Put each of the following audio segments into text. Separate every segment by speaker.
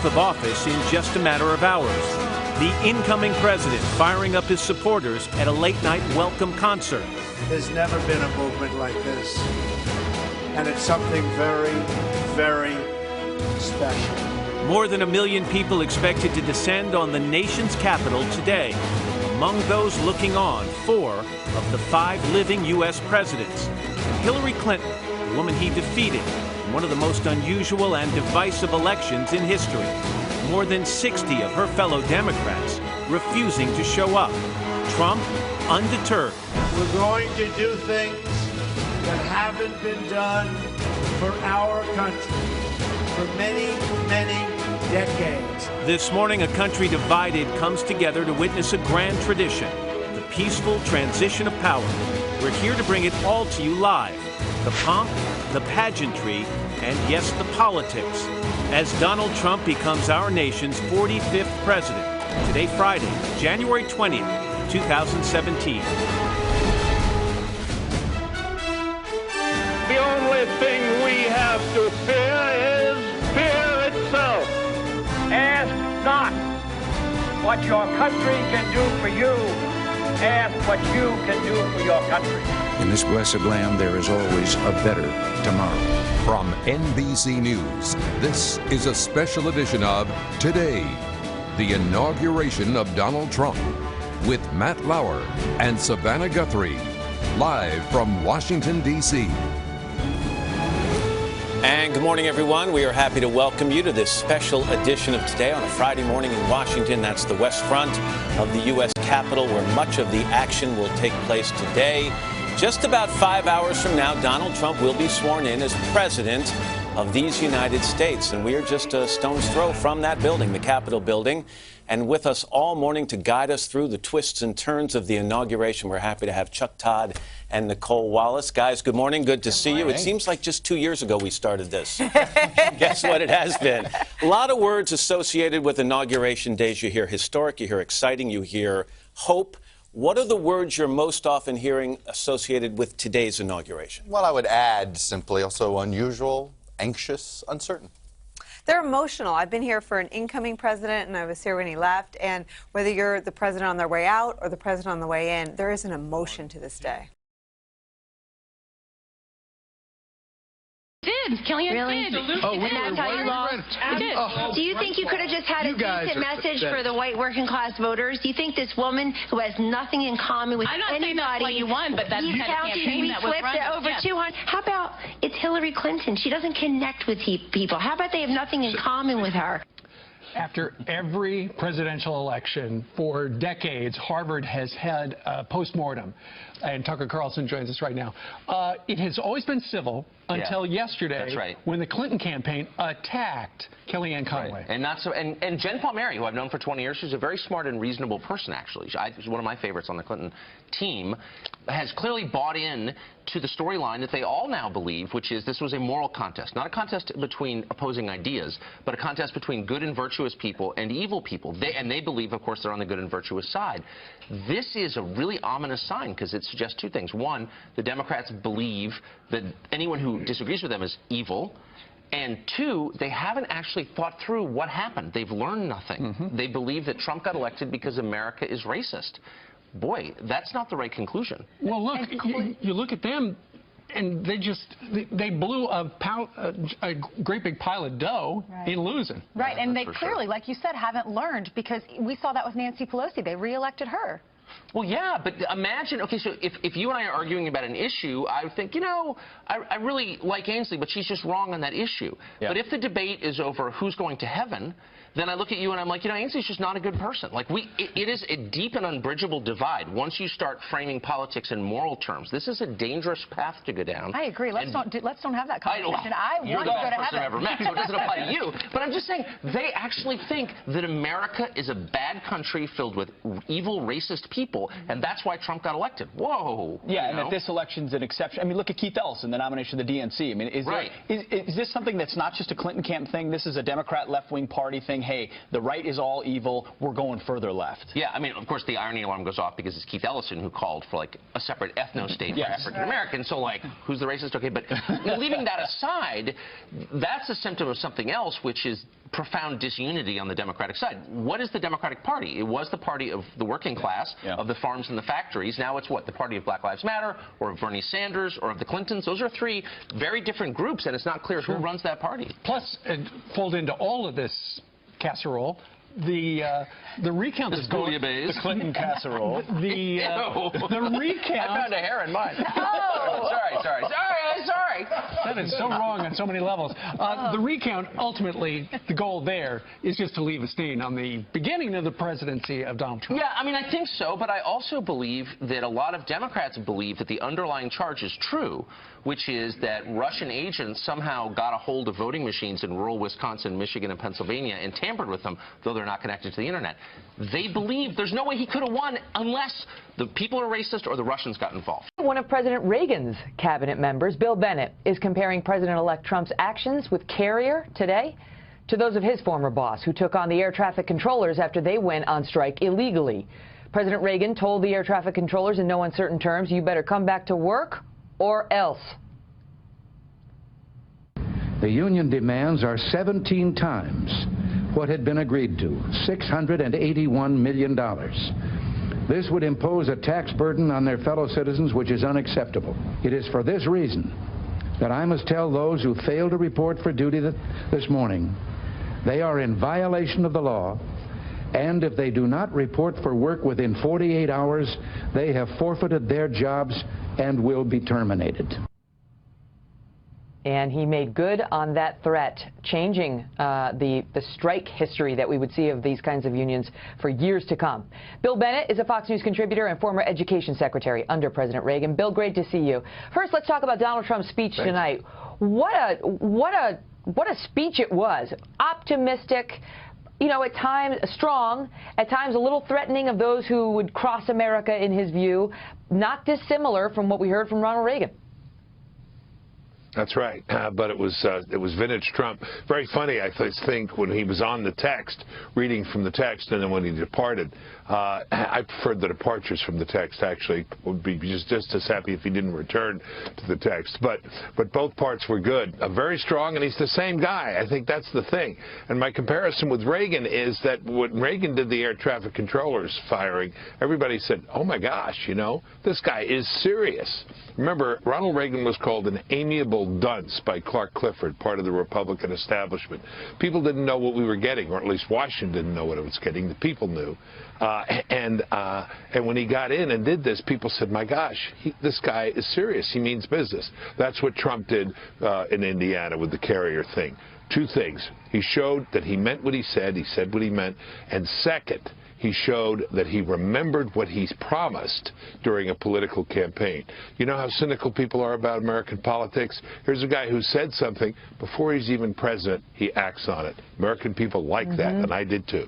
Speaker 1: of office in just a matter of hours. The incoming president firing up his supporters at a late-night welcome concert.
Speaker 2: There's never been a movement like this, and it's something very, very special.
Speaker 1: More than 1 million people expected to descend on the nation's capital today. Among those looking on, 4 of the 5 living U.S. presidents. Hillary Clinton, the woman he defeated in one of the most unusual and divisive elections in history. More than 60 of her fellow Democrats refusing to show up. Trump, undeterred.
Speaker 2: We're going to do things that haven't been done for our country for many, many decades.
Speaker 1: This morning, a country divided comes together to witness a grand tradition, the peaceful transition of power. We're here to bring it all to you live. The pomp, the pageantry, and yes, the politics. As Donald Trump becomes our nation's 45th president. Today, Friday, January 20th, 2017.
Speaker 3: The only thing we have to fear is fear itself. Ask not what your country can do for you. Ask what you can do for your country.
Speaker 4: In this blessed land, there is always a better tomorrow.
Speaker 5: From NBC News, this is a special edition of Today, the inauguration of Donald Trump, with Matt Lauer and Savannah Guthrie, live from Washington, D.C.
Speaker 1: And good morning, everyone. We are happy to welcome you to this special edition of Today on a Friday morning in Washington. That's the West Front of the U.S. Capitol, where much of the action will take place today. Just about 5 hours from now, Donald Trump will be sworn in as president of these United States. And we are just a stone's throw from that building, the Capitol building. And with us all morning to guide us through the twists and turns of the inauguration, we're happy to have Chuck Todd and Nicole Wallace. Guys, good morning. Good to see you. It seems like just 2 years ago we started this. Guess what it has been? A lot of words associated with inauguration days. You hear historic, you hear exciting, you hear hope. What are the words you're most often hearing associated with today's inauguration?
Speaker 6: Well, I would add simply also unusual, anxious, uncertain.
Speaker 7: They're emotional. I've been here for an incoming president, and I was here when he left. And whether you're the president on their way out or the president on the way in, there is an emotion to this day.
Speaker 8: Really?
Speaker 9: Oh, and that's how you lost?
Speaker 8: Do you think you could have just had a decent message for the white working class voters? Do you think this woman who has nothing in common with anybody...
Speaker 9: I'm not saying that's why you won, but that's the kind of campaign that was run.
Speaker 8: Over 200. How about it's Hillary Clinton? She doesn't connect with people. How about they have nothing in common with her?
Speaker 10: After every presidential election for decades, Harvard has had a postmortem, and Tucker Carlson joins us right now. It has always been civil until yesterday, when the Clinton campaign attacked Kellyanne Conway.
Speaker 11: And not so. And Jen Palmieri, who I've known for 20 years, she's a very smart and reasonable person. Actually, she's one of my favorites on the Clinton team. Has clearly bought in to the storyline that they all now believe, which is this was a moral contest, not a contest between opposing ideas, but a contest between good and virtuous people and evil people. They believe, of course, they're on the good and virtuous side. This is a really ominous sign because it suggests two things. One, the Democrats believe that anyone who disagrees with them is evil. And two, they haven't actually thought through what happened. They've learned nothing. They believe that Trump got elected because America is racist. Boy, that's not the right conclusion.
Speaker 10: Well, look, you look at them, and they blew a great big pile of dough in losing.
Speaker 12: Right, and they clearly, like you said, haven't learned, because we saw that with Nancy Pelosi. They reelected her.
Speaker 11: Well, yeah, but imagine, okay, so if you and I are arguing about an issue, I would think, you know, I really like Ainsley, but she's just wrong on that issue. Yeah. But if the debate is over who's going to heaven, then I look at you and I'm like, you know, Ainsley's just not a good person. Like, it is a deep and unbridgeable divide once you start framing politics in moral terms. This is a dangerous path to go down.
Speaker 12: I agree. Let's don't have that conversation.
Speaker 11: You're the
Speaker 12: want to go to
Speaker 11: person I've ever met, so it doesn't apply to you. But I'm just saying, they actually think that America is a bad country filled with evil, racist people, and that's why Trump got elected. Whoa.
Speaker 13: Yeah, and that this election's an exception. I mean, look at Keith Ellison, the nomination of the DNC. I mean, is this something that's not just a Clinton camp thing? This is a Democrat left-wing party thing. Hey, the right is all evil. We're going further left.
Speaker 11: Yeah, I mean, of course, the irony alarm goes off because it's Keith Ellison who called for, like, a separate ethno-state for African Americans. So, like, who's the racist? Okay, but leaving that aside, that's a symptom of something else, which is profound disunity on the Democratic side. What is the Democratic Party? It was the party of the working class, of the farms and the factories. Now it's what? The party of Black Lives Matter, or of Bernie Sanders, or of the Clintons. Those are three very different groups, and it's not clear who runs that party.
Speaker 10: Plus, fold into all of this casserole, the recount is going.
Speaker 13: The Clinton casserole.
Speaker 10: The recount.
Speaker 11: I found a hair in mine. Oh. Sorry.
Speaker 10: That is so wrong on so many levels. The recount, ultimately, the goal there is just to leave a stain on the beginning of the presidency of Donald Trump.
Speaker 11: Yeah, I mean, I think so, but I also believe that a lot of Democrats believe that the underlying charge is true, which is that Russian agents somehow got a hold of voting machines in rural Wisconsin, Michigan, and Pennsylvania and tampered with them, though they're not connected to the internet. They believe there's no way he could have won unless the people are racist or the Russians got involved.
Speaker 14: One of President Reagan's cabinet members, Bill Bennett, is comparing President-elect Trump's actions with Carrier today to those of his former boss, who took on the air traffic controllers after they went on strike illegally. President Reagan told the air traffic controllers in no uncertain terms, "You better come back to work or else."
Speaker 4: The union demands are 17 times what had been agreed to, $681 million. This would impose a tax burden on their fellow citizens which is unacceptable. It is for this reason that I must tell those who failed to report for duty this morning they are in violation of the law, and if they do not report for work within 48 hours, they have forfeited their jobs and will be terminated.
Speaker 14: And he made good on that threat, changing the strike history that we would see of these kinds of unions for years to come. Bill Bennett is a Fox News contributor and former education secretary under President Reagan. Bill, great to see you. First, let's talk about Donald Trump's speech tonight. What a speech it was. Optimistic, you know, at times strong, at times a little threatening of those who would cross America in his view. Not dissimilar from what we heard from Ronald Reagan.
Speaker 15: That's right, but it was vintage Trump. Very funny, I think, when he was on the text, reading from the text, and then when he departed. I preferred the departures from the text, actually. Would be just as happy if he didn't return to the text. But both parts were good. Very strong, and he's the same guy. I think that's the thing. And my comparison with Reagan is that when Reagan did the air traffic controllers firing, everybody said, oh my gosh, you know, this guy is serious. Remember, Ronald Reagan was called an amiable dunce by Clark Clifford, part of the Republican establishment. People didn't know what we were getting, or at least Washington didn't know what it was getting. The people knew. And when he got in and did this, people said, my gosh, this guy is serious. He means business. That's what Trump did in Indiana with the Carrier thing. Two things. He showed that he meant what he said what he meant. And second, he showed that he remembered what he's promised during a political campaign. You know how cynical people are about American politics? Here's a guy who said something before he's even president, he acts on it. American people like that, and I did too.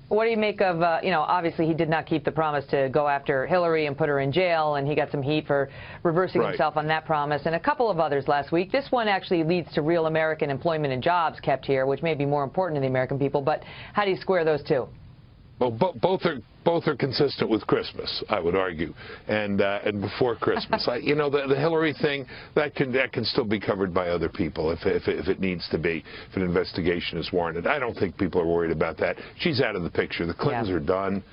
Speaker 14: What do you make of, you know, obviously he did not keep the promise to go after Hillary and put her in jail, and he got some heat for reversing himself on that promise, and a couple of others last week. This one actually leads to real American employment and jobs kept here, which may be more important to the American people, but how do you square those two?
Speaker 15: Well, both are consistent with Christmas, I would argue, and before Christmas. You know, the Hillary thing, that can still be covered by other people if it needs to be, if an investigation is warranted. I don't think people are worried about that. She's out of the picture. The Clintons are done.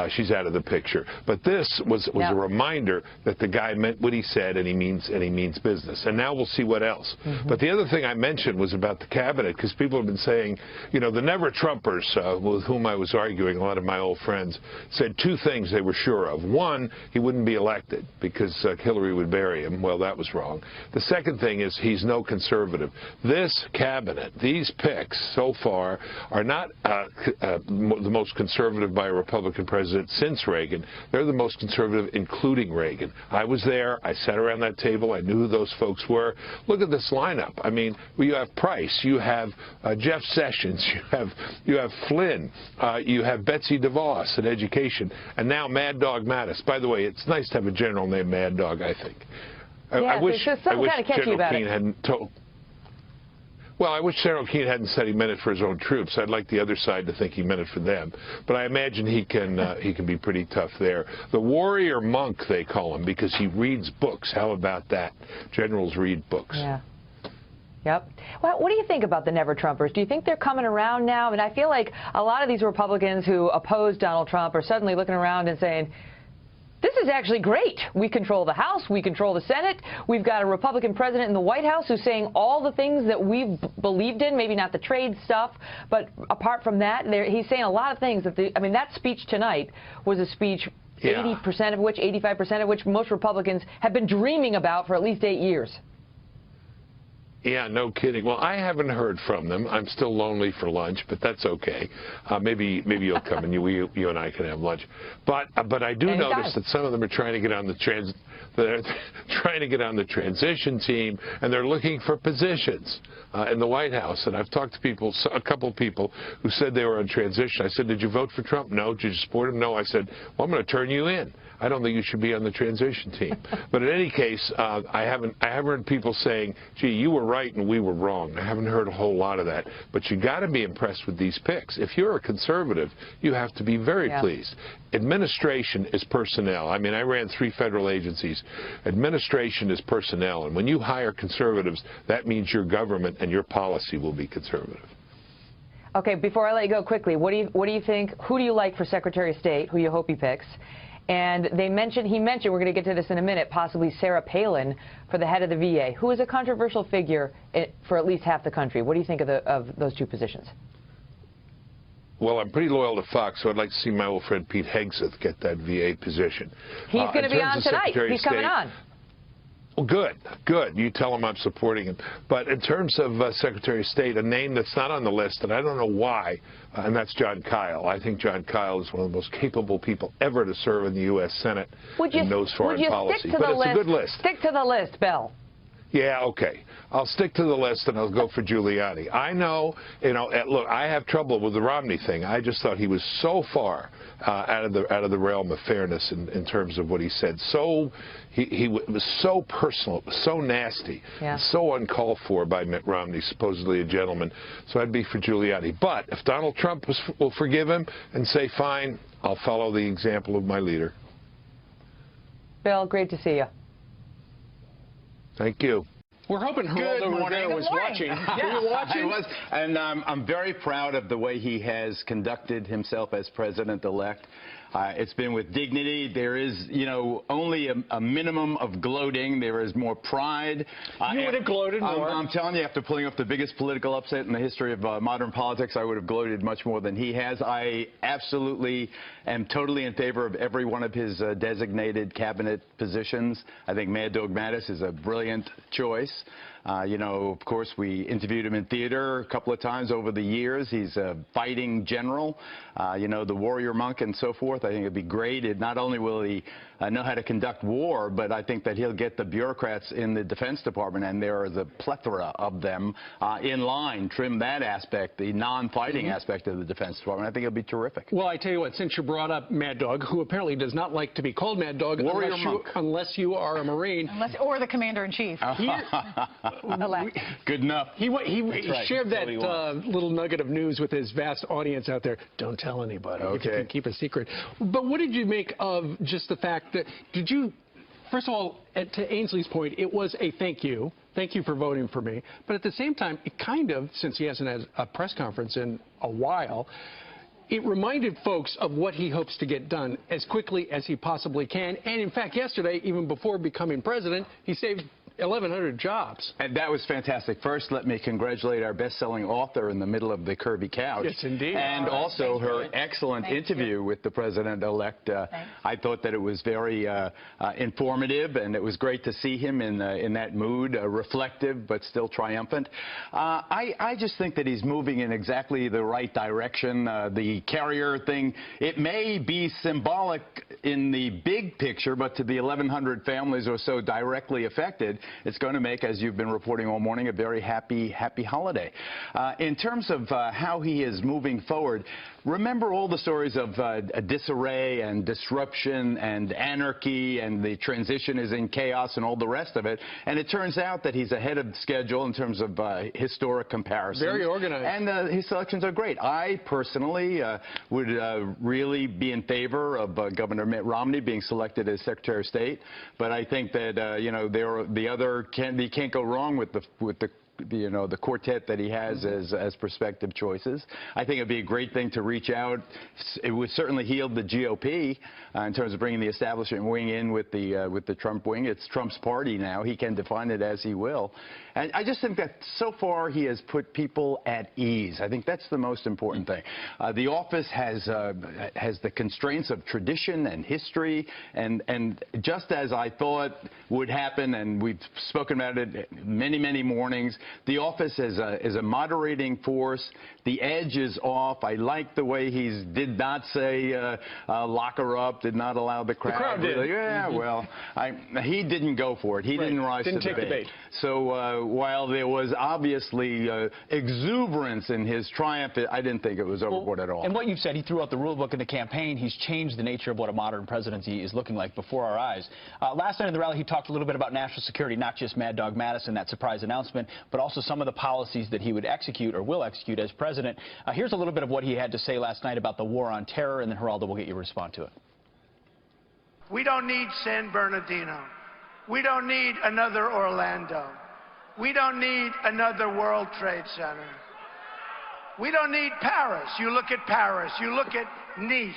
Speaker 15: She's out of the picture. But this was a reminder that the guy meant what he said, and he means business. And now we'll see what else. But the other thing I mentioned was about the cabinet, because people have been saying, you know, the never-Trumpers with whom I was arguing, a lot of my old friends, said two things they were sure of. One, he wouldn't be elected because Hillary would bury him. Well, that was wrong. The second thing is he's no conservative. This cabinet, these picks so far are not the most conservative by a Republican president since Reagan. They're the most conservative, including Reagan. I was there. I sat around that table. I knew who those folks were. Look at this lineup. I mean, you have Price. You have Jeff Sessions. You have Flynn. You have Betsy DeVos in education. And now Mad Dog Mattis. By the way, it's nice to have a general named Mad Dog, I think. I wish General Keane hadn't told. Well, I wish General Keane hadn't said he meant it for his own troops. I'd like the other side to think he meant it for them. But I imagine he can be pretty tough there. The warrior monk, they call him, because he reads books. How about that? Generals read books.
Speaker 14: Yeah. Yep. Well, what do you think about the never-Trumpers? Do you think they're coming around now? I mean, I feel like a lot of these Republicans who oppose Donald Trump are suddenly looking around and saying, this is actually great. We control the House. We control the Senate. We've got a Republican president in the White House who's saying all the things that we've believed in, maybe not the trade stuff, but apart from that, he's saying a lot of things. I mean, that speech tonight was a speech 80% of which, 85% of which most Republicans have been dreaming about for at least 8 years.
Speaker 15: Yeah, no kidding. Well, I haven't heard from them. I'm still lonely for lunch, but that's okay. Maybe you'll come and you and I can have lunch. But I do notice that some of them are trying to get on the transition team, and they're looking for positions in the White House. And I've talked to a couple of people who said they were on transition. I said, did you vote for Trump? No. Did you support him? No. I said, well, I'm going to turn you in. I don't think you should be on the transition team. But in any case, I haven't heard people saying, gee, you were right and we were wrong. I haven't heard a whole lot of that. But you got to be impressed with these picks. If you're a conservative, you have to be very pleased. Administration is personnel. I mean, I ran 3 federal agencies. Administration is personnel. And when you hire conservatives, that means your government and your policy will be conservative.
Speaker 14: Okay, before I let you go quickly, what do you think? Who do you like for Secretary of State? Who you hope he picks? And he mentioned, we're going to get to this in a minute, possibly Sarah Palin for the head of the VA, who is a controversial figure for at least half the country. What do you think of those 2 positions?
Speaker 15: Well, I'm pretty loyal to Fox, so I'd like to see my old friend Pete Hegseth get that VA position.
Speaker 14: He's going to be on tonight. He's coming on.
Speaker 15: Well, good. You tell him I'm supporting him. But in terms of Secretary of State, a name that's not on the list, and I don't know why, and that's John Kyle. I think John Kyle is one of the most capable people ever to serve in the U.S. Senate and knows foreign policy. But it's a good list.
Speaker 14: Stick to the list, Bill.
Speaker 15: Yeah, okay. I'll stick to the list and I'll go for Giuliani. I know, look, I have trouble with the Romney thing. I just thought he was so far out of the realm of fairness in terms of what he said. He was so personal, it was so nasty, so uncalled for by Mitt Romney, supposedly a gentleman. So I'd be for Giuliani. But if Donald Trump will forgive him and say, fine, I'll follow the example of my leader.
Speaker 14: Bill, great to see you.
Speaker 15: Thank you.
Speaker 10: We're hoping Geraldo Rivera was watching.
Speaker 16: Yeah, I was, and I'm very proud of the way he has conducted himself as president-elect. It's been with dignity. There is, only a minimum of gloating. There is more pride.
Speaker 10: You would have gloated more.
Speaker 16: I'm telling you, after pulling off the biggest political upset in the history of modern politics, I would have gloated much more than he has. I absolutely am totally in favor of every one of his designated cabinet positions. I think Mad Dog Mattis is a brilliant choice. Of course, we interviewed him in theater a couple of times over the years. He's a fighting general, the warrior monk and so forth. I think it'd be great. Not only will he know how to conduct war, but I think that he'll get the bureaucrats in the Defense Department, and there is a plethora of them, in line, trim that aspect, the non-fighting aspect of the Defense Department. I think it'll be terrific.
Speaker 10: Well, I tell you what, since you brought up Mad Dog, who apparently does not like to be called Mad Dog unless you are a Marine.
Speaker 12: Or the Commander-in-Chief.
Speaker 16: Good enough.
Speaker 10: He shared that little nugget of news with his vast audience out there. Don't tell anybody if you can keep a secret. But what did you make of just the fact that, first of all, to Ainsley's point, it was a thank you. Thank you for voting for me. But at the same time, it kind of, since he hasn't had a press conference in a while, it reminded folks of what he hopes to get done as quickly as he possibly can. And in fact, yesterday, even before becoming president, he saved 1,100 jobs.
Speaker 16: And that was fantastic. First, let me congratulate our best-selling author in the middle of the Kirby couch.
Speaker 10: Yes, indeed.
Speaker 16: And also her excellent interview with the president-elect. I thought that it was very informative, and it was great to see him in that mood, reflective but still triumphant. I just think that he's moving in exactly the right direction. The carrier thing, it may be symbolic in the big picture, but to the 1,100 families or so directly affected, it's going to make, as you've been reporting all morning, a very happy holiday. In terms of how he is moving forward, remember all the stories of disarray and disruption and anarchy, and the transition is in chaos and all the rest of it. And it turns out that he's ahead of schedule in terms of historic comparisons.
Speaker 10: Very organized.
Speaker 16: And his selections are great. I personally would really be in favor of Governor Mitt Romney being selected as Secretary of State. But I think that, you can't go wrong with the the quartet that he has as prospective choices. I think it'd be a great thing to reach out. It would certainly heal the GOP in terms of bringing the establishment wing in with the Trump wing. It's Trump's party now. He can define it as he will. And I just think that so far he has put people at ease. I think that's the most important thing. The office has the constraints of tradition and history, and just as I thought would happen, and we've spoken about it many mornings, the office is a moderating force. The edge is off. I like the way he did not say lock her up, did not allow the crowd.
Speaker 13: The crowd did.
Speaker 16: Yeah, well, he didn't go for it. He didn't rise to the bait. So while there was obviously exuberance in his triumph, I didn't think it was overboard at all.
Speaker 13: And what you've said, he threw out the rule book in the campaign. He's changed the nature of what a modern presidency is looking like before our eyes. Last night in the rally, he talked a little bit about national security, not just Mad Dog Madison, that surprise announcement, but also some of the policies that he would execute or will execute as president. Here's a little bit of what he had to say last night about the war on terror, and then Geraldo will get you to respond to it.
Speaker 2: We don't need San Bernardino. We don't need another Orlando. We don't need another World Trade Center. We don't need Paris. You look at Paris. You look at Nice.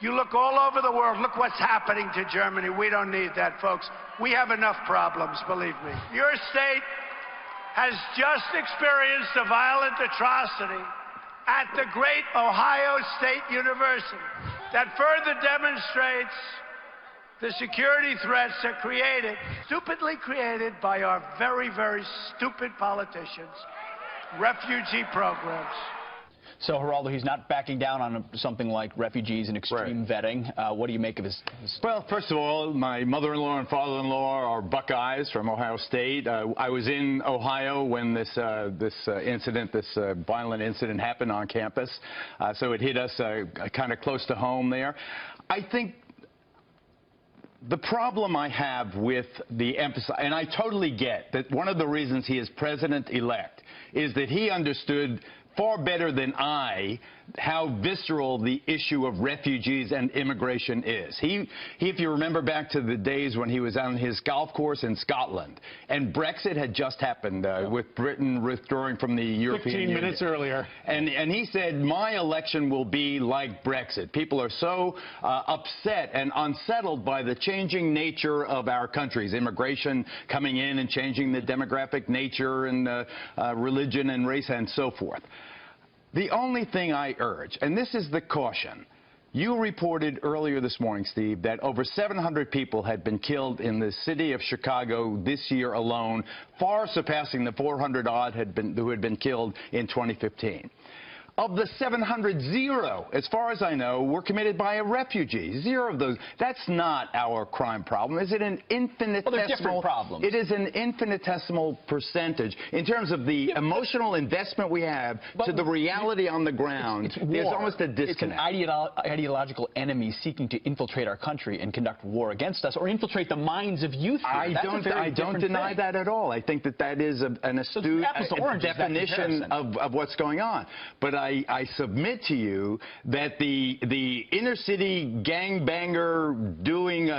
Speaker 2: You look all over the world. Look what's happening to Germany. We don't need that, folks. We have enough problems, believe me. Your state has just experienced a violent atrocity at the great Ohio State University that further demonstrates the security threats are stupidly created by our very stupid politicians, refugee programs.
Speaker 13: So, Geraldo, he's not backing down on something like refugees and extreme vetting. What do you make of his...
Speaker 16: Well, first of all, my mother-in-law and father-in-law are Buckeyes from Ohio State. I was in Ohio when this violent incident happened on campus, so it hit us kind of close to home there. I think the problem I have with the emphasis, and I totally get that one of the reasons he is president-elect is that he understood far better than I how visceral the issue of refugees and immigration is. If you remember back to the days when he was on his golf course in Scotland, and Brexit had just happened with Britain withdrawing from the European Union.
Speaker 10: 15 minutes earlier.
Speaker 16: And he said, my election will be like Brexit. People are so upset and unsettled by the changing nature of our countries, immigration coming in and changing the demographic nature and religion and race and so forth. The only thing I urge, and this is the caution, you reported earlier this morning, Steve, that over 700 people had been killed in the city of Chicago this year alone, far surpassing the 400-odd who had been killed in 2015. Of the 700, 0, as far as I know, were committed by a refugee. 0 of those. That's not our crime problem. Is it an infinitesimal?
Speaker 13: Well, they're different problems.
Speaker 16: It is an infinitesimal percentage in terms of the emotional investment we have to the reality on the ground. There's almost a disconnect.
Speaker 13: It's an ideological enemy seeking to infiltrate our country and conduct war against us, or infiltrate the minds of youth.
Speaker 16: I don't deny that at all. I think that is an astute definition of what's going on. But I submit to you that the inner city gangbanger doing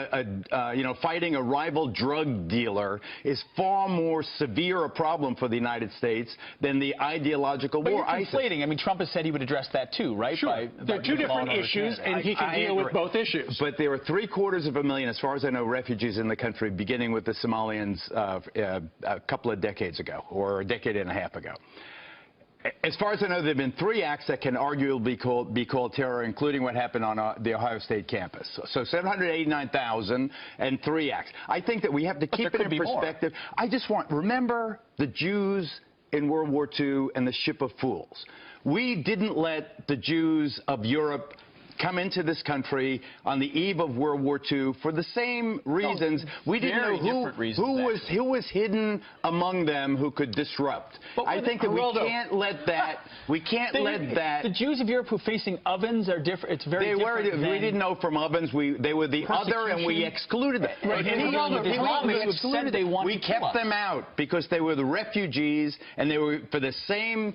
Speaker 16: fighting a rival drug dealer is far more severe a problem for the United States than the ideological war.
Speaker 13: But you're conflating. I mean, Trump has said he would address that too, right?
Speaker 10: Sure. They're two different issues, and he can deal with both issues.
Speaker 16: But there are 750,000, as far as I know, refugees in the country, beginning with the Somalians a couple of decades ago, or a decade and a half ago. As far as I know, there have been 3 acts that can arguably be called terror, including what happened on the Ohio State campus. So 789,000 and 3 acts. I think that we have to keep it in perspective. I just remember the Jews in World War II and the Ship of Fools. We didn't let the Jews of Europe come into this country on the eve of World War II for the same reasons. We didn't know who was hidden among them who could disrupt.
Speaker 13: But
Speaker 16: I think that we can't let that. We can't let that.
Speaker 13: The Jews of Europe who are facing ovens are different. It's very different.
Speaker 16: We didn't know from ovens. They were the other, and we excluded them.
Speaker 13: Right.
Speaker 16: We kept them out because they were the refugees, and they were for the same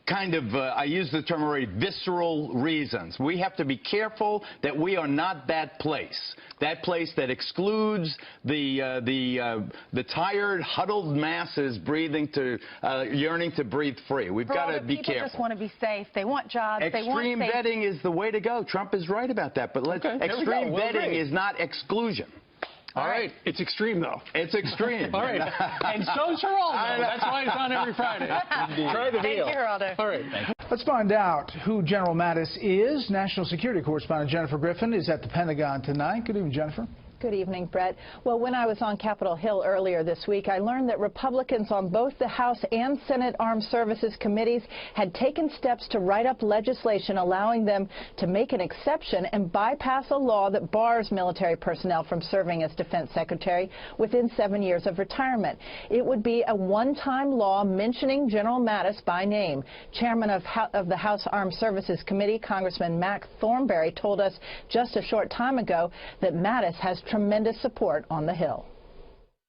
Speaker 16: kind of, I use the term already, visceral reasons. We have to be careful that we are not that place that excludes the tired, huddled masses yearning to breathe free. We've got to be careful.
Speaker 12: People just want to be safe. They want jobs.
Speaker 16: Extreme vetting is the way to go. Trump is right about that. But extreme vetting is not exclusion.
Speaker 10: All right. It's extreme, though.
Speaker 16: It's extreme.
Speaker 10: All right. And so's Geraldo. That's why it's on every Friday. Try the deal.
Speaker 12: Thank you, Geraldo.
Speaker 10: All right.
Speaker 17: Let's find out who General Mattis is. National Security Correspondent Jennifer Griffin is at the Pentagon tonight. Good evening, Jennifer.
Speaker 18: Good evening, Brett. Well, when I was on Capitol Hill earlier this week, I learned that Republicans on both the House and Senate Armed Services Committees had taken steps to write up legislation allowing them to make an exception and bypass a law that bars military personnel from serving as Defense Secretary within 7 years of retirement. It would be a one-time law mentioning General Mattis by name. Chairman of the House Armed Services Committee, Congressman Mac Thornberry, told us just a short time ago that Mattis has tremendous support on the Hill.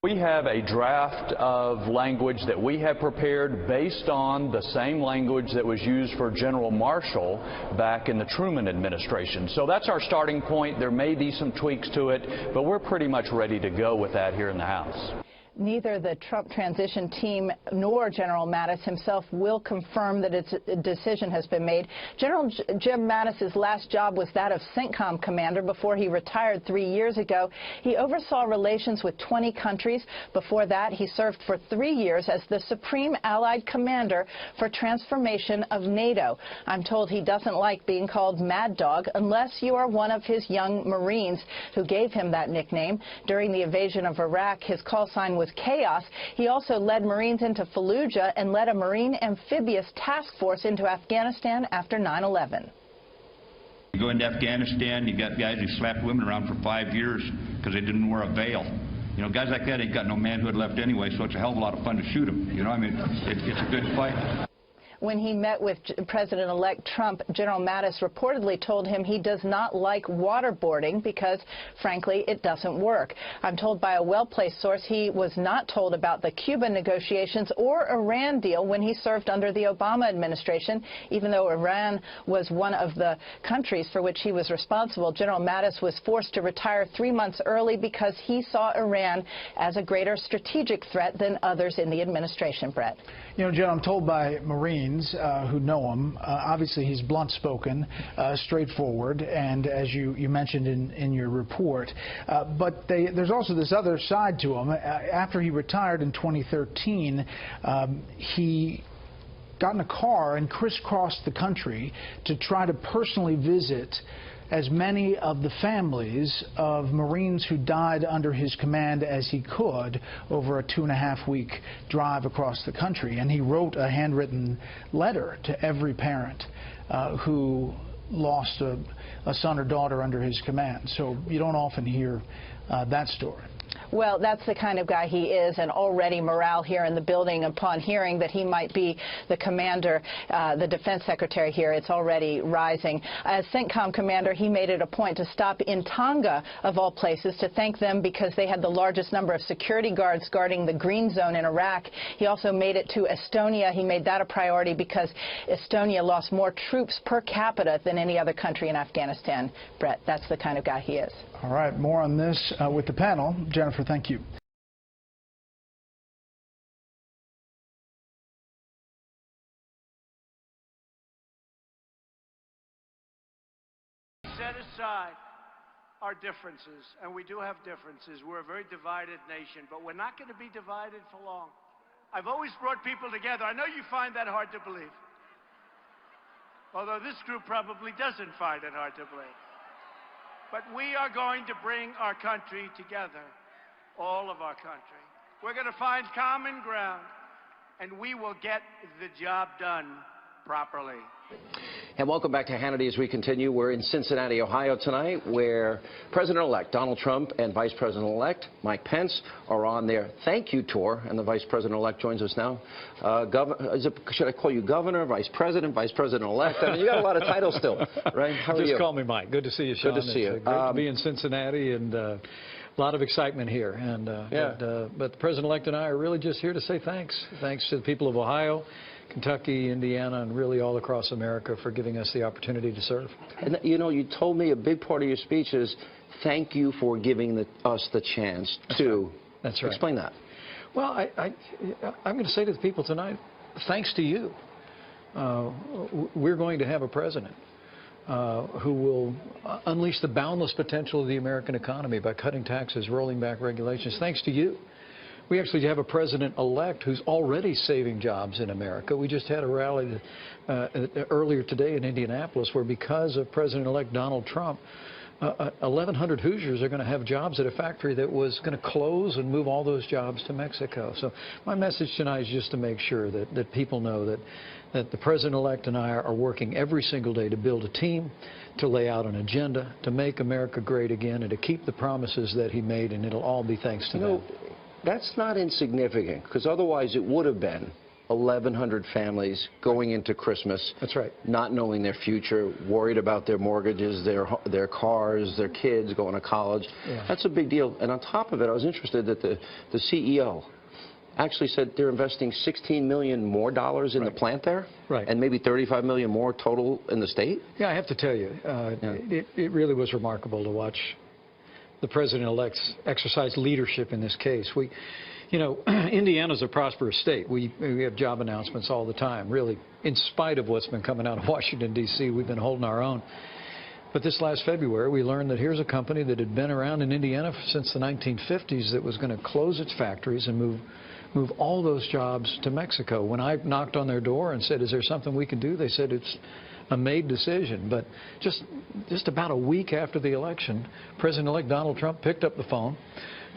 Speaker 13: We have a draft of language that we have prepared based on the same language that was used for General Marshall back in the Truman administration. So that's our starting point. There may be some tweaks to it, but we're pretty much ready to go with that here in the House.
Speaker 18: Neither the Trump transition team nor General Mattis himself will confirm that its decision has been made. General Jim Mattis's last job was that of CENTCOM commander before he retired 3 years ago. He oversaw relations with 20 countries. Before that, he served for 3 years as the Supreme Allied Commander for Transformation of NATO. I'm told he doesn't like being called Mad Dog unless you are one of his young Marines who gave him that nickname. During the invasion of Iraq, his call sign was Chaos. He also led Marines into Fallujah and led a Marine amphibious task force into Afghanistan after 9/11.
Speaker 19: You go into Afghanistan, you got guys who slapped women around for 5 years because they didn't wear a veil. You know, guys like that ain't got no manhood left anyway, so it's a hell of a lot of fun to shoot them. You know, I mean, it's a good fight.
Speaker 18: When he met with President-elect Trump, General Mattis reportedly told him he does not like waterboarding because, frankly, it doesn't work. I'm told by a well-placed source he was not told about the Cuban negotiations or Iran deal when he served under the Obama administration. Even though Iran was one of the countries for which he was responsible, General Mattis was forced to retire 3 months early because he saw Iran as a greater strategic threat than others in the administration, Brett.
Speaker 17: You know, Jen, I'm told by Marines who know him, obviously he's blunt-spoken, straightforward, and as you mentioned in your report, but there's also this other side to him. After he retired in 2013, he got in a car and crisscrossed the country to try to personally visit as many of the families of Marines who died under his command as he could over a 2.5-week drive across the country. And he wrote a handwritten letter to every parent who lost a son or daughter under his command. So you don't often hear that story.
Speaker 18: Well, that's the kind of guy he is, and already morale here in the building upon hearing that he might be the commander, the defense secretary here, it's already rising. As CENTCOM commander, he made it a point to stop in Tonga, of all places, to thank them because they had the largest number of security guards guarding the green zone in Iraq. He also made it to Estonia. He made that a priority because Estonia lost more troops per capita than any other country in Afghanistan. Brett, that's the kind of guy he is.
Speaker 17: All right, more on this with the panel. Jennifer, thank you.
Speaker 2: Set aside our differences, and we do have differences. We're a very divided nation, but we're not going to be divided for long. I've always brought people together. I know you find that hard to believe, although this group probably doesn't find it hard to believe. But we are going to bring our country together, all of our country. We're going to find common ground, and we will get the job done properly.
Speaker 11: And welcome back to Hannity as we continue. We're in Cincinnati, Ohio tonight, where President-elect Donald Trump and Vice President-elect Mike Pence are on their thank you tour, and the Vice President-elect joins us now. Should I call you Governor, Vice President-elect? I mean, you got a lot of titles still, right? How are you?
Speaker 20: Just call me Mike. Good to see you, Sean.
Speaker 11: Good to see you.
Speaker 20: It's great to be in Cincinnati, and a lot of excitement here. And but the President-elect and I are really just here to say thanks. Thanks to the people of Ohio. Kentucky, Indiana, and really all across America for giving us the opportunity to serve.
Speaker 21: And you know, you told me a big part of your speech is thank you for giving us the chance to.
Speaker 20: That's right.
Speaker 21: Explain that.
Speaker 20: Well, I'm going to say to the people tonight, thanks to you, we're going to have a president who will unleash the boundless potential of the American economy by cutting taxes, rolling back regulations. Thanks to you. We actually have a president-elect who's already saving jobs in America. We just had a rally earlier today in Indianapolis where, because of President-elect Donald Trump, 1,100 Hoosiers are going to have jobs at a factory that was going to close and move all those jobs to Mexico. So my message tonight is just to make sure that people know that the President-elect and I are working every single day to build a team, to lay out an agenda, to make America great again, and to keep the promises that he made, and it'll all be thanks to them.
Speaker 21: That's not insignificant, because otherwise it would have been 1,100 families going into Christmas.
Speaker 20: That's right.
Speaker 21: Not knowing their future, worried about their mortgages, their cars, their kids going to college.
Speaker 20: Yeah.
Speaker 21: That's a big deal. And on top of it, I was interested that the CEO actually said they're investing $16 million more in the plant there,
Speaker 20: right,
Speaker 21: and maybe $35 million more total in the state.
Speaker 20: Yeah, I have to tell you, it really was remarkable to watch the President-elect's exercise leadership in this case. You know, Indiana's a prosperous state. We have job announcements all the time. Really, in spite of what's been coming out of Washington, D.C., we've been holding our own. But this last February, we learned that here's a company that had been around in Indiana since the 1950s that was going to close its factories and move all those jobs to Mexico. When I knocked on their door and said, is there something we can do? They said it's a made decision. But just about a week after the election, President-elect Donald Trump picked up the phone,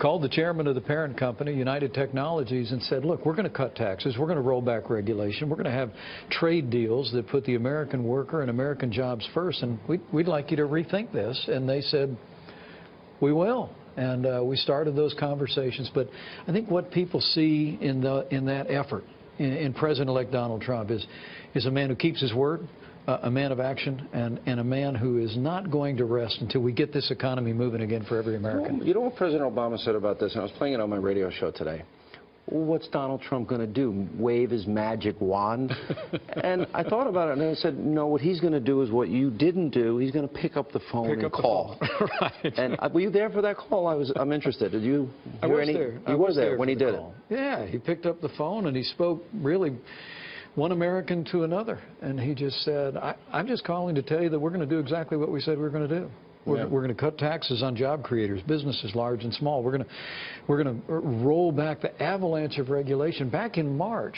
Speaker 20: called the chairman of the parent company, United Technologies, and said, look, we're going to cut taxes, we're going to roll back regulation, we're going to have trade deals that put the American worker and American jobs first, and we'd like you to rethink this. And they said, we will. And we started those conversations. But I think what people see in that effort in President-elect Donald Trump is a man who keeps his word, a man of action, and a man who is not going to rest until we get this economy moving again for every American.
Speaker 21: You know what President Obama said about this? And I was playing it on my radio show today. What's Donald Trump going to do? Wave his magic wand? And I thought about it, and I said, no, what he's going to do is what you didn't do. He's going to pick up the phone and call.
Speaker 20: Right.
Speaker 21: And were you there for that call? I'm interested. Did you hear any?
Speaker 20: There.
Speaker 21: You were there when he did it.
Speaker 20: Yeah, he picked up the phone and he spoke really one American to another. And he just said, I'm just calling to tell you that we're going to do exactly what we said we were going to do. We're going to cut taxes on job creators, businesses large and small. We're going to roll back the avalanche of regulation. Back in March,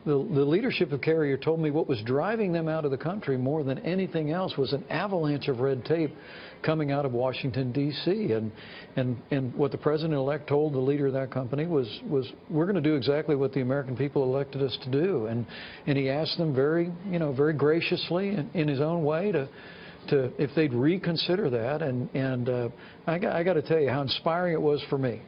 Speaker 20: the leadership of Carrier told me what was driving them out of the country more than anything else was an avalanche of red tape coming out of Washington, D.C. And what the president-elect told the leader of that company was we're going to do exactly what the American people elected us to do. And he asked them very graciously in his own way to if they'd reconsider that, and I got to tell you how inspiring it was for me.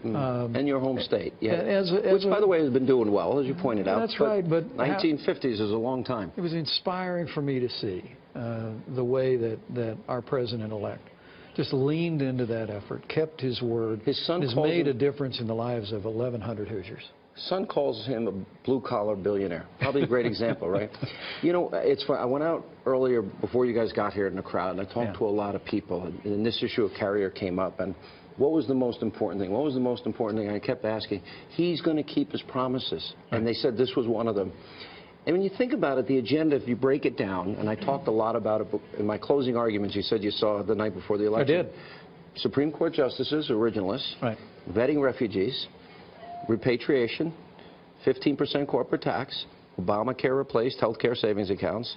Speaker 21: And your home state, yeah.
Speaker 20: Which,
Speaker 21: by the way, has been doing well, as you pointed out.
Speaker 20: That's right, but
Speaker 21: 1950s is a long time.
Speaker 20: It was inspiring for me to see the way that our president-elect just leaned into that effort, kept his word, has made a difference in the lives of 1,100 Hoosiers.
Speaker 21: Son calls him a blue-collar billionaire. Probably a great example, right? You know, it's fun. I went out earlier before you guys got here in the crowd, and I talked to a lot of people, and this issue of Carrier came up. And what was the most important thing? What was the most important thing? I kept asking. He's going to keep his promises, and they said this was one of them. And when you think about it, the agenda, if you break it down, and I talked a lot about it in my closing arguments, you said you saw the night before the election.
Speaker 20: I did.
Speaker 21: Supreme Court justices, originalists,
Speaker 20: right,
Speaker 21: vetting refugees, repatriation, 15% corporate tax, Obamacare replaced health care savings accounts.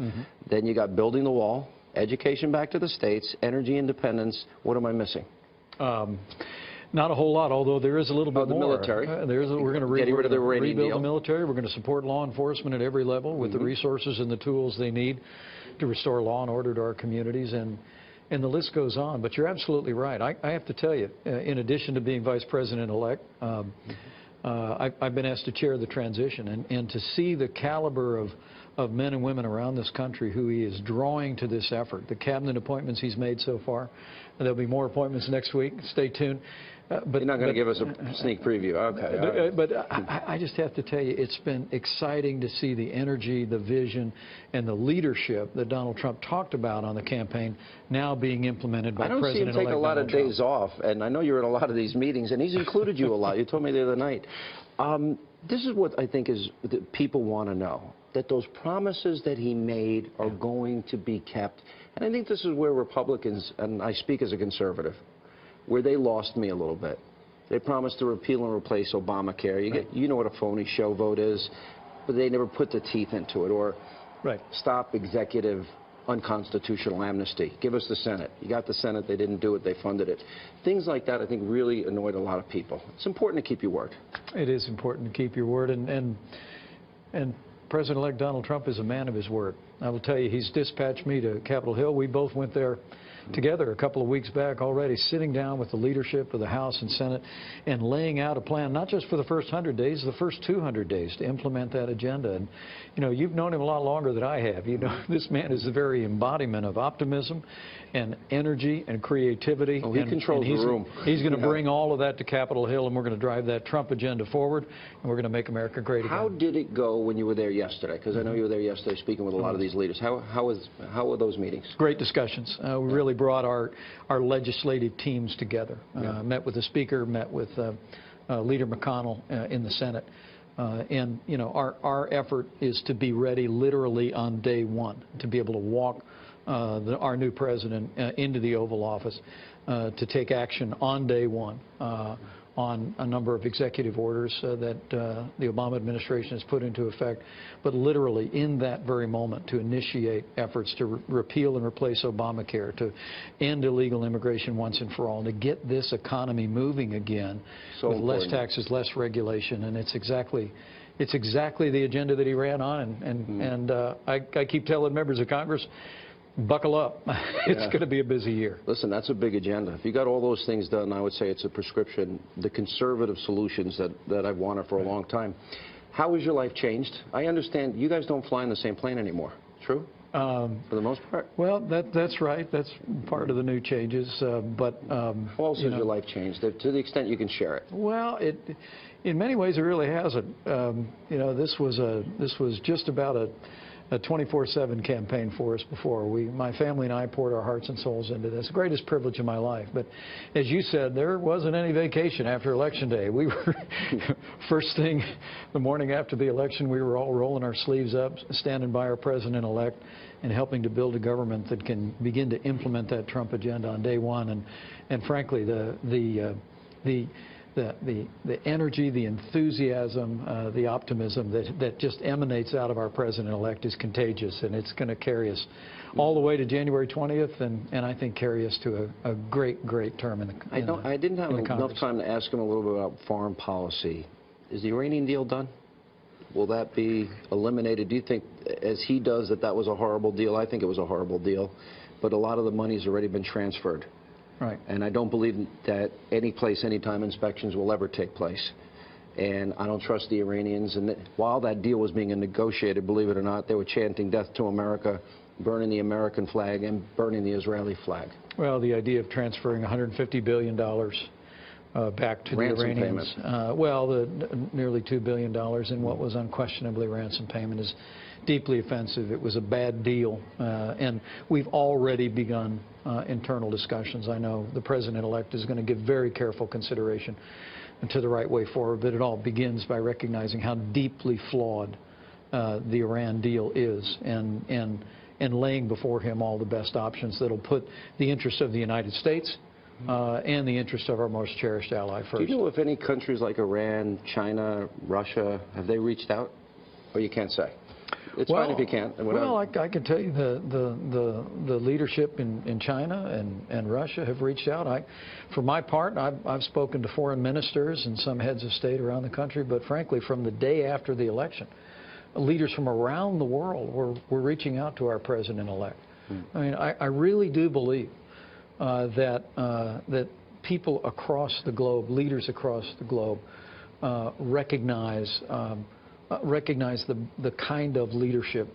Speaker 21: Then you got building the wall, education back to the states, energy independence. What am I missing?
Speaker 20: Not a whole lot, although there is a little bit
Speaker 21: the
Speaker 20: more.
Speaker 21: Military.
Speaker 20: We're going to
Speaker 21: rid of the
Speaker 20: rebuild the military. We're going to support law enforcement at every level with the resources and the tools they need to restore law and order to our communities. And the list goes on. But you're absolutely right. I have to tell you, in addition to being Vice President-elect, I've been asked to chair the transition, and to see the caliber of men and women around this country who he is drawing to this effort, the cabinet appointments he's made so far, and there'll be more appointments next week, stay tuned.
Speaker 21: You're not going to give us a sneak preview. Okay.
Speaker 20: But I just have to tell you, it's been exciting to see the energy, the vision, and the leadership that Donald Trump talked about on the campaign now being implemented by President-elect Donald Trump.
Speaker 21: I don't see him take a lot of days off, and I know you're in a lot of these meetings, and he's included you a lot. You told me the other night. This is what I think is that people want to know, that those promises that he made are going to be kept. And I think this is where Republicans, and I speak as a conservative, where they lost me a little bit. They promised to repeal and replace Obamacare. You know what a phony show vote is, but they never put the teeth into it. Or stop executive unconstitutional amnesty. Give us the Senate. You got the Senate. They didn't do it. They funded it. Things like that, I think, really annoyed a lot of people. It's important to keep your word.
Speaker 20: It is important to keep your word. And President-elect Donald Trump is a man of his word. I will tell you, he's dispatched me to Capitol Hill. We both went there together a couple of weeks back already, sitting down with the leadership of the House and Senate and laying out a plan, not just for the first 100 days, the first 200 days to implement that agenda. And, you know, you've known him a lot longer than I have. You know, this man is the very embodiment of optimism and energy and creativity.
Speaker 21: Oh, he controls the room.
Speaker 20: He's going to bring all of that to Capitol Hill, and we're going to drive that Trump agenda forward, and we're going to make America great again.
Speaker 21: How did it go when you were there yesterday? Because I know you were there yesterday speaking with a lot of these leaders. How were those meetings? Great discussions.
Speaker 20: We really brought our legislative teams together. Met with the Speaker, met with Leader McConnell in the Senate. And, you know, our effort is to be ready literally on day one, to be able to walk our new president into the Oval Office to take action on day one on a number of executive orders that the Obama administration has put into effect, but literally in that very moment to initiate efforts to repeal and replace Obamacare, to end illegal immigration once and for all, and to get this economy moving again with less taxes, less regulation. And it's exactly the agenda that he ran on. And I keep telling members of Congress, buckle up. It's going to be a busy year.
Speaker 21: Listen, that's a big agenda. If you got all those things done, I would say it's a prescription, the conservative solutions that I've wanted for a long time. How has your life changed? I understand you guys don't fly in the same plane anymore. True? For the most part?
Speaker 20: Well, that's right. That's part of the new changes. But
Speaker 21: how else has your life changed, to the extent you can share it?
Speaker 20: Well, in many ways, it really hasn't. You know, this was just about a 24/7 campaign for us before. My family and I poured our hearts and souls into this. The greatest privilege of my life. But as you said, there wasn't any vacation after Election Day. We were, first thing the morning after the election, we were all rolling our sleeves up, standing by our president-elect and helping to build a government that can begin to implement that Trump agenda on day one. And frankly, the energy, the enthusiasm, the optimism that just emanates out of our president-elect is contagious, and it's going to carry us all the way to January 20th, and I think carry us to a great, great term in the Congress.
Speaker 21: I didn't have enough time to ask him a little bit about foreign policy. Is the Iranian deal done? Will that be eliminated? Do you think, as he does, that was a horrible deal? I think it was a horrible deal, but a lot of the money's already been transferred.
Speaker 20: Right.
Speaker 21: And I don't believe that any place, anytime inspections will ever take place. And I don't trust the Iranians. And while that deal was being negotiated, believe it or not, they were chanting death to America, burning the American flag and burning the Israeli flag.
Speaker 20: Well, the idea of transferring $150 billion back to the Iranians. Well, nearly $2 billion in what was unquestionably ransom payment is deeply offensive. It was a bad deal, and we've already begun internal discussions. I know the president-elect is going to give very careful consideration to the right way forward, but it all begins by recognizing how deeply flawed the Iran deal is, and laying before him all the best options that will put the interests of the United States and the interest of our most cherished ally first.
Speaker 21: Do you know if any countries like Iran, China, Russia, have they reached out? Or you can't say? It's fine if you can't.
Speaker 20: Well, I can tell you the leadership in China and Russia have reached out. For my part, I've spoken to foreign ministers and some heads of state around the country, but frankly, from the day after the election, leaders from around the world were reaching out to our president-elect. I mean, I really do believe that people across the globe, leaders across the globe, recognize the kind of leadership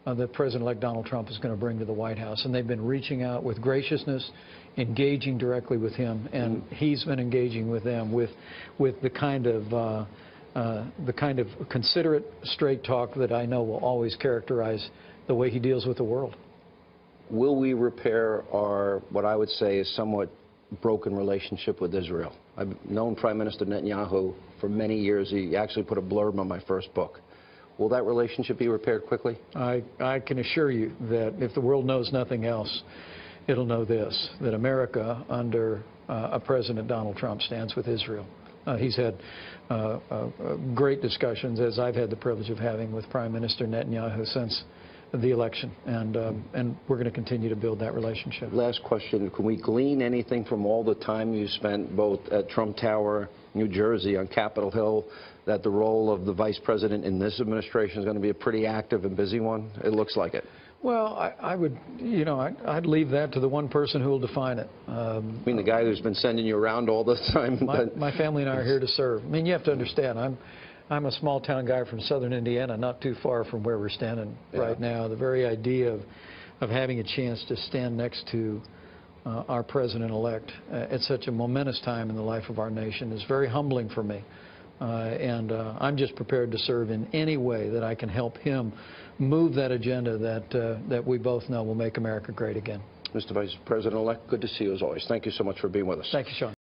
Speaker 20: that President-elect Donald Trump is going to bring to the White House. And they've been reaching out with graciousness, engaging directly with him, and he's been engaging with them with the kind of considerate, straight talk that I know will always characterize the way he deals with the world.
Speaker 21: Will we repair our, what I would say is somewhat broken relationship with Israel? I've known Prime Minister Netanyahu for many years. He actually put a blurb on my first book. Will that relationship be repaired quickly?
Speaker 20: I can assure you that if the world knows nothing else, it'll know this, that America, under President Donald Trump, stands with Israel. He's had great discussions, as I've had the privilege of having with Prime Minister Netanyahu since the election, and we're going to continue to build that relationship.
Speaker 21: Last question. Can we glean anything from all the time you spent both at Trump Tower, New Jersey, on Capitol Hill, that the role of the vice president in this administration is going to be a pretty active and busy one? It looks like it.
Speaker 20: Well, I would, I'd leave that to the one person who will define it.
Speaker 21: I mean, the guy who's been sending you around all the time.
Speaker 20: My family and I are here to serve. I mean, you have to understand, I'm a small-town guy from southern Indiana, not too far from where we're standing right now. The very idea of having a chance to stand next to our president-elect at such a momentous time in the life of our nation is very humbling for me. And I'm just prepared to serve in any way that I can help him move that agenda that we both know will make America great again.
Speaker 21: Mr. Vice President-elect, good to see you as always. Thank you so much for being with us.
Speaker 20: Thank you, Sean.